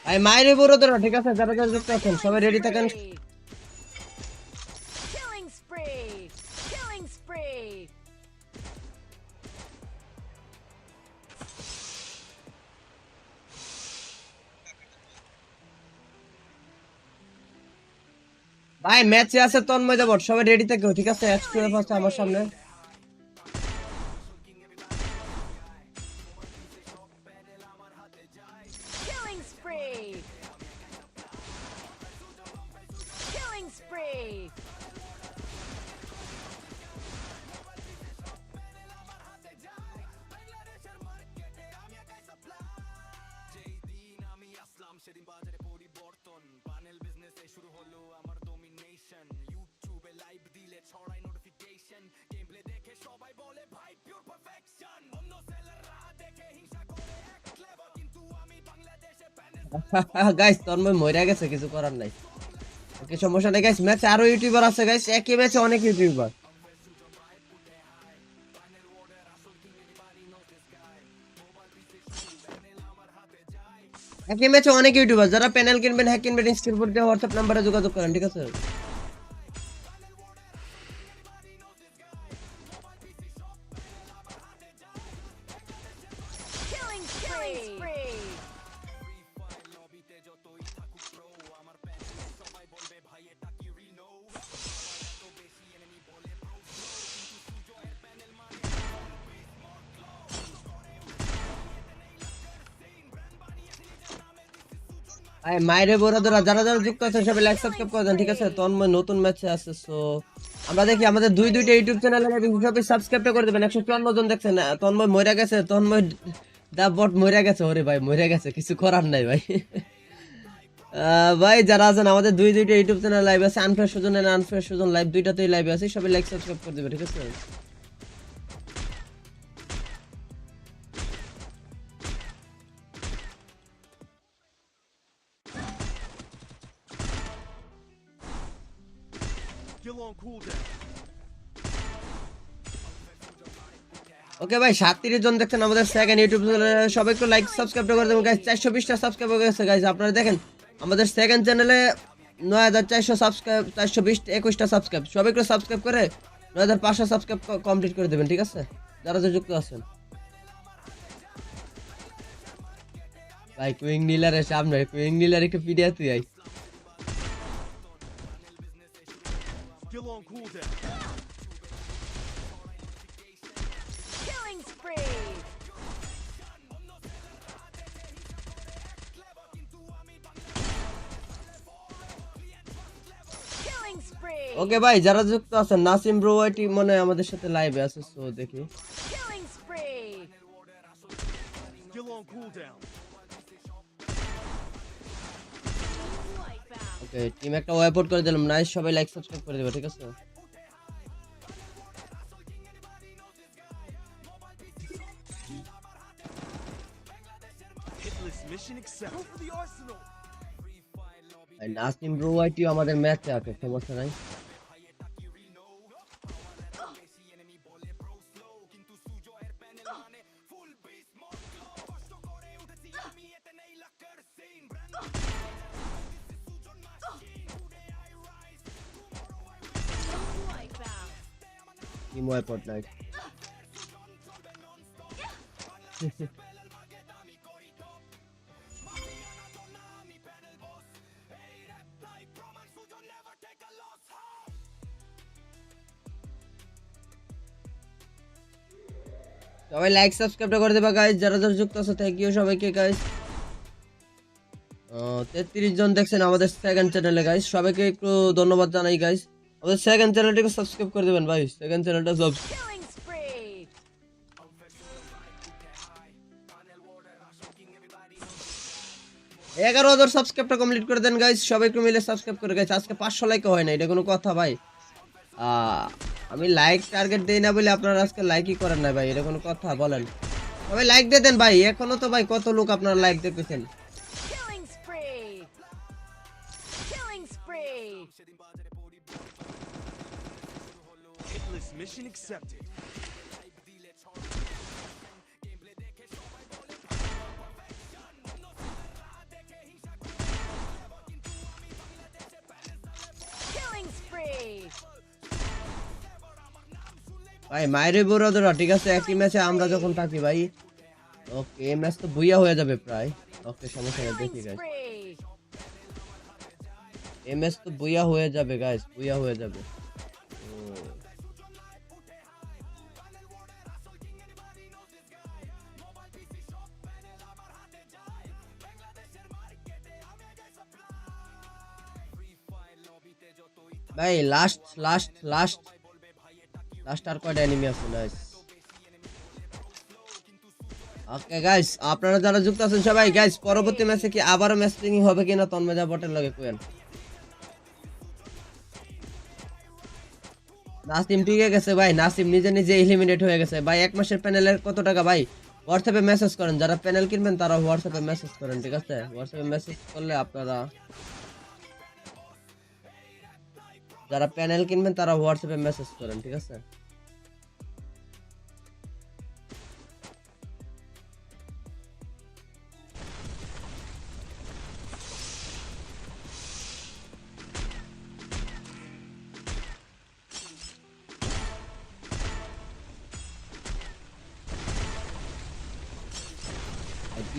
ভাই মাইরে বড় ধরো, ঠিক আছে? যারা যারা যুক্ত আছেন সবাই রেডি থাকেন। Killing spree! Killing spree! ভাই ম্যাচে আছে তন্ময় দেবর, সবাই রেডি থাকো, ঠিক আছে? এক্সট্রা ফার্স্ট আমার সামনে। Killing spree! Killing spree! Guys Tanmoy মরে গেছে, কিছু করার নাই। ওকে সমস্যা নেই গাইস, ম্যাচে আরো ইউটিউবার আছে গাইস, একই ম্যাচে অনেক ইউটিউবার। একই ম্যাচে অনেক ইউটিউবার, যারা প্যানেল কিনবেন, হ্যাক কিনবেন, স্ক্রিন বোর্ড দিয়ে হোয়াটসঅ্যাপ নাম্বারে যোগাযোগ করেন, ঠিক আছে? Killing spree! ভাই মাইরে বড়রা যারা যারা যুক্ত আছে সবাই লাইক সাবস্ক্রাইব করে দেন, ঠিক আছে? তন্ময় নতুন ম্যাচে আছে, সো আমরা দেখি আমাদের দুইটা ইউটিউব চ্যানেলে সবাই সাবস্ক্রাইব করে দেবেন। 154 জন দেখছেন। তন্ময় মরে গেছে, তন্ময় দা বট মরে গেছে, ওরে ভাই মরে গেছে, কিছু করার নাই ভাই। ভাই যারা আছেন আমাদের দুইটা ইউটিউব চ্যানেল লাইভ আছে, unfresh Sujon and unfresh Sujon live, দুইটাতেই লাইভ আছে, সবাই লাইক সাবস্ক্রাইব করে দিবেন, ঠিক আছে? Still on cooldown. ওকে ভাই 37 জন দেখছেন আমাদের সেকেন্ড ইউটিউব চ্যানেলে, সবাই একটু লাইক সাবস্ক্রাইব করে দেবেন গাইস। 420টা সাবস্ক্রাইব হয়ে গেছে গাইস, আপনারা দেখেন আমাদের সেকেন্ড চ্যানেলে 9400 সাবস্ক্রাইব, 420 21টা সাবস্ক্রাইব, সবাই একটু সাবস্ক্রাইব করে 9500 সাবস্ক্রাইব কমপ্লিট করে দেবেন, ঠিক আছে? যারা যারা যুক্ত আছেন। ভাই কুইং নীলারের সামনে, কুইং নীলার একটু পিডিয়া তুই I. Still on cooldown. Killing spree! Killing spree! ওকে ভাই যারা যুক্ত আছেন, নাসিম ব্রো ওয়াইটি মনে হয় আমাদের সাথে লাইভে আছে, সো দেখি। Killing spree! Still on cooldown. Wipeout! Okay team একটা ওয়াইপআউট করে দিলাম, নাইস, সবাই লাইক সাবস্ক্রাইব করে দেবে, ঠিক আছে? Hitless mission accepted. Go for the arsenal. ভাই নাসিম ব্রো ওয়াইটি আমাদের ম্যাচে আছে, সমস্যা নাই। Wipeout! Team wipeout nice. সবাই লাইক সাবস্ক্রাইবটা করে দেবা গাইস, যারা যারা যুক্ত আছে থ্যাংক ইউ সবাইকে গাইস। 33 জন দেখছেন আমাদের সেকেন্ড চ্যানেলে গাইস, সবাইকে একটু ধন্যবাদ জানাই গাইস। আমাদের সেকেন্ড চ্যানেলটাকে সাবস্ক্রাইব করে দেবেন ভাই, সেকেন্ড চ্যানেলটা Killing spree! 11,000 সাবস্ক্রাইবটা কমপ্লিট করে দেন গাইস, সবাই একটু মিলে সাবস্ক্রাইব করে গাইস। আজকে 500 লাইক হয় না, এটা কোনো কথা ভাই? আমি লাইক টার্গেট দেই না বলে আপনারা আজকে লাইকই করেন না ভাই, এটা কোনো কথা বলেন? সবাই লাইক দিয়ে দেন ভাই, এখনো তো ভাই কত লোক আপনারা লাইক দেখতেছেন। Killing spree! Killing spree! Hitless mission accepted. ভাই মায়ের বড়রা ঠিক আছে, একই ম্যাচে আমরা যখন থাকি ভাই। ওকে, এই ম্যাচ তো বুইয়া হয়ে যাবে প্রায়। ওকে, সমস্যা নেই, Killing দেখি গাইস। spree. এই ম্যাচ তো বুইয়া হয়ে যাবে গাইস, বুইয়া হয়ে যাবে। ও, ভাই লাস্ট লাস্ট লাস্ট লাস্ট আর কয়টা এনিমি আছে গাইস? ওকে গাইস, আপনারা যারা যুক্ত আছেন সবাই গাইস, পরবর্তী ম্যাচে কি আবারও ম্যাচ প্লেইং হবে কিনা তন্ময়দা বটের লগে কোয়েন। নাসিম টিকে গেছে ভাই, নাসিম নিজে নিজে এলিমিনেট হয়ে গেছে ভাই। এক মাসের প্যানেলের কত টাকা ভাই? হোয়াটসঅ্যাপে মেসেজ করেন, যারা প্যানেল কিনবেন তারা হোয়াটসঅ্যাপে মেসেজ করেন, ঠিক আছে? হোয়াটসঅ্যাপে মেসেজ করলে আপনারা, যারা প্যানেল কিনবেন তারা হোয়াটসঅ্যাপে মেসেজ করেন, ঠিক আছে?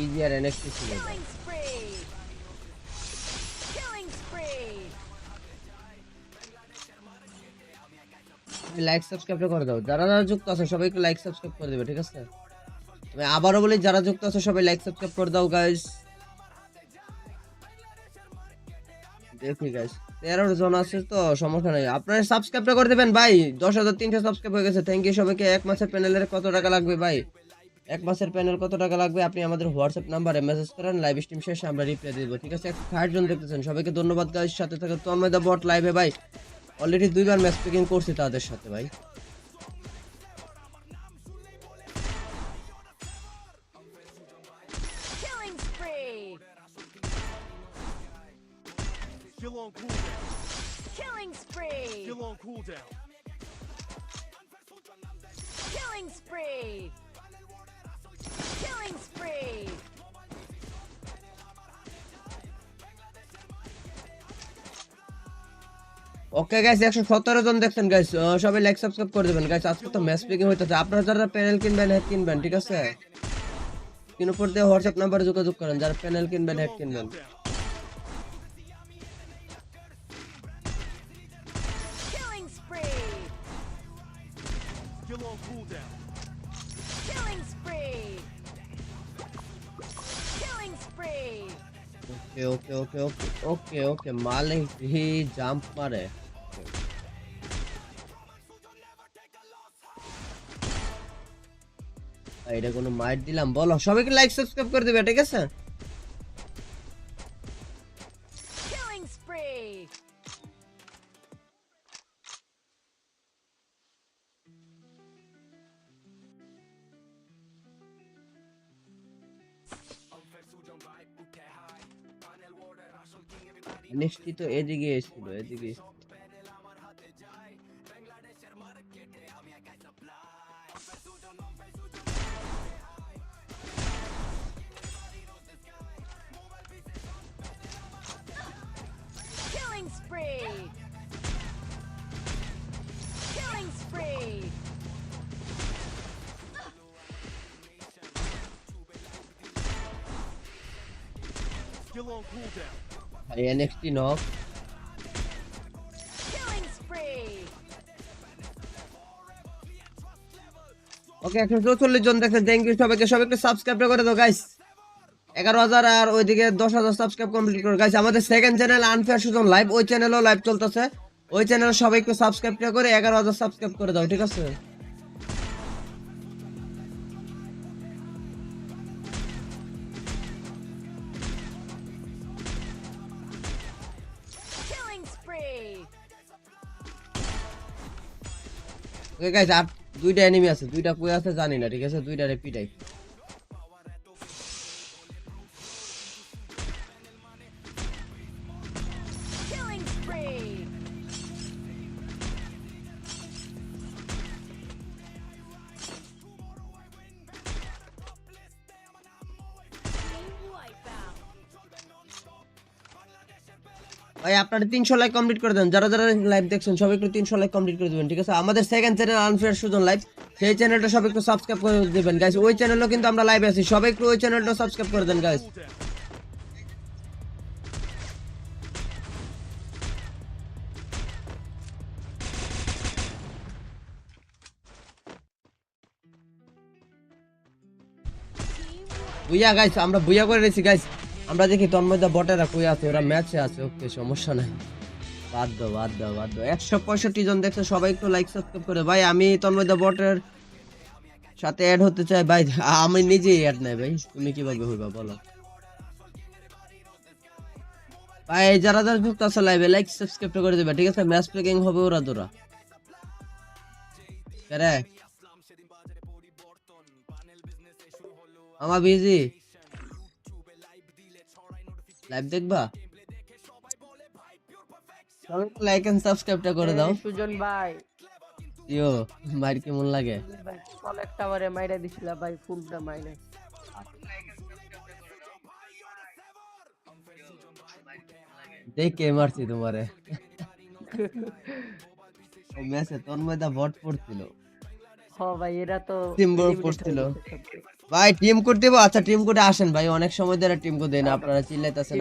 পিজি আর এনএক্সটি ছিল। Killing spree. Killing spree. Like subscribe করে দাও, যারা যারা যুক্ত আছে সবাই একটু লাইক সাবস্ক্রাইব করে দেবে, ঠিক আছে? আমি আবারও বলি, যারা যুক্ত আছে সবাই লাইক সাবস্ক্রাইব করে দাও গাইস। দেখি গাইস 13 জন আছে তো সমস্যা নাই, আপনারা সাবস্ক্রাইবটা করে দিবেন ভাই। 10,300 সাবস্ক্রাইব হয়ে গেছে, থ্যাংক ইউ সবাইকে। এক মাসের প্যানেলের কত টাকা লাগবে ভাই? এক মাসের প্যানেল কত টাকা লাগবে আপনি আমাদের হোয়াটসঅ্যাপ নাম্বারে মেসেজ করেন, লাইভ স্ট্রিম শেষে আমরা রিপ্লাই দিয়ে দেবো, ঠিক আছে? 60 জন দেখতেছেন, সবাইকে ধন্যবাদ গাইস। সাথে থাকে তন্ময় দা বট লাইভে ভাই, অলরেডি 2বার ম্যাচ পিকিং করছি তাদের সাথে ভাই। Killing spree. Skill on cooldown. Killing spree. Skill on cooldown. Killing spree. Killing spree. Okay guys, 117 জন দেখছেন গাইস, সবাই লাইক সাবস্ক্রাইব করে দিবেন গাইস। আজকে তো ম্যাচ পিকিং হইতেছে, আপনারা যারা প্যানেল কিনবেন হেড কিনবেন, ঠিক আছে? কিন উপর দিয়ে হোয়াটসঅ্যাপ নাম্বারে যোগাযোগ করেন, যারা প্যানেল কিনবেন হেড কিনবেন। Killing spree. Skill on cooldown. Killing spree. Killing spree. Okay okay okay okay okay okay, Malik he jump মারে। এটা কোনো মাইট দিলাম বলো? সবাইকে লাইক সাবস্ক্রাইব করে দিবে, ঠিক আছে? Killing spree. নিশ্চিত এদিকে এসেছিল, এদিকে এসেছিল। Killing spree. Killing spree. Skill on cooldown. ভাই এনএক্সটি নক। Killing spree. ওকে, 144 জন দেখেন, থ্যাংক ইউ সবাইকে। সবাইকে সাবস্ক্রাইব করে দাও গাইস। 11,000 আর ওইদিকে 10,000 সাবস্ক্রাইব কমপ্লিট করে গাইস। আমাদের second channel unfair Sujan live, ওই চ্যানেলও লাইভ চলতেছে। ওই চ্যানেল সবাইকে সাবস্ক্রাইব করে 11,000 সাবস্ক্রাইব করে দাও, ঠিক আছে? Killing spree. ওকে গাইস, আর দুইটা এনিমি আছে, দুইটা কই আছে জানি না, ঠিক আছে? দুইটারে পিটাই। Killing spree. Team wipeout. ভাই আপনারা 300 লাইক কমপ্লিট করে দেন, যারা যারা লাইভ দেখছেন সবাই একটু 300 লাইক কমপ্লিট করে দিবেন, ঠিক আছে? আমাদের second channel unfair Sujan live, সেই চ্যানেলটা সবাই একটু সাবস্ক্রাইব করে দিবেন গাইস। ওই চ্যানেলও কিন্তু আমরা লাইভে আছি, সবাই একটু ওই চ্যানেলটা সাবস্ক্রাইব করে দেন গাইস। Cool down. বুইয়া গাইস, আমরা বুইয়া করে রেছি গাইস। আমরা দেখি তন্ময়দা বটেরা কই আছে, ওরা ম্যাচে আছে, ওকে সমস্যা নাই, বাদ দাও বাদ দাও বাদ দাও। 165 জন দেখছে, সবাই একটু লাইক সাবস্ক্রাইব করে। ভাই আমি তন্ময়দা বটের সাথে অ্যাড হতে চাই ভাই, আমি নিজেই অ্যাড নাই ভাই, তুমি কিভাবে হইবা বলো ভাই? যারা যারা যুক্ত আছে লাইভে লাইক সাবস্ক্রাইব করে দিবা, ঠিক আছে? ম্যাচ প্লেকিং হবে ওরা দোরা কেরে আমার বিজি লাইভ দেখবা, লাইক এন্ড সাবস্ক্রাইবটা করে দাও। সুজন ভাই ইয়ো মাইর কেমন লাগে? ভাই কল একটা বারে মাইরা দিছিলা ভাই, ফুলটা মাইরে। দেখে মারছি তোমারে। ম্যাচে তন্ময়দা বট পড়ছিল, হ ভাই এরা তো টিম বড় eliminate পড়ছিল হয়ে গেছে সব। ভাই। টিম কোড দেবো? আচ্ছা টিম কোডে আসেন ভাই, অনেক সময় ধরে টিম কোড দেন, আপনারা চিল্লাইতেছেন।